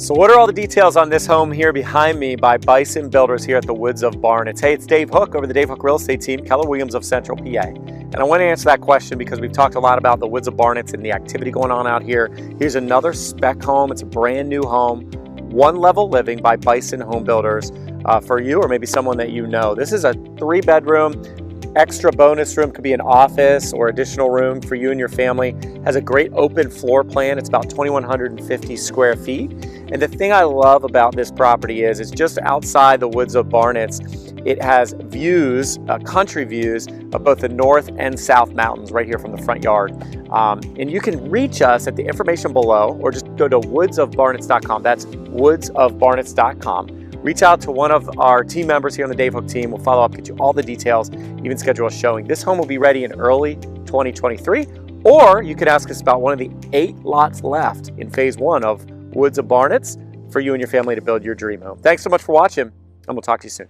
So what are all the details on this home here behind me by Bison Builders here at the Woods of Barnitz? Hey, it's Dave Hooke over the Dave Hooke Real Estate Team, Keller Williams of Central PA. And I want to answer that question because we've talked a lot about the Woods of Barnitz and the activity going on out here. Here's another spec home. It's a brand new home, one level living by Bison Home Builders for you or maybe someone that you know. This is a 3-bedroom. Extra bonus room, could be an office or additional room for you and your family. Has a great open floor plan. It's about 2,150 square feet. And the thing I love about this property is it's just outside the Woods of Barnitz. It has views, country views of both the north and south mountains right here from the front yard. And you can reach us at the information below or just go to woodsofbarnitz.com. That's woodsofbarnitz.com. Reach out to one of our team members here on the Dave Hooke team. We'll follow up, get you all the details, even schedule a showing. This home will be ready in early 2023, or you could ask us about one of the 8 lots left in phase 1 of Woods of Barnitz for you and your family to build your dream home. Thanks so much for watching, and we'll talk to you soon.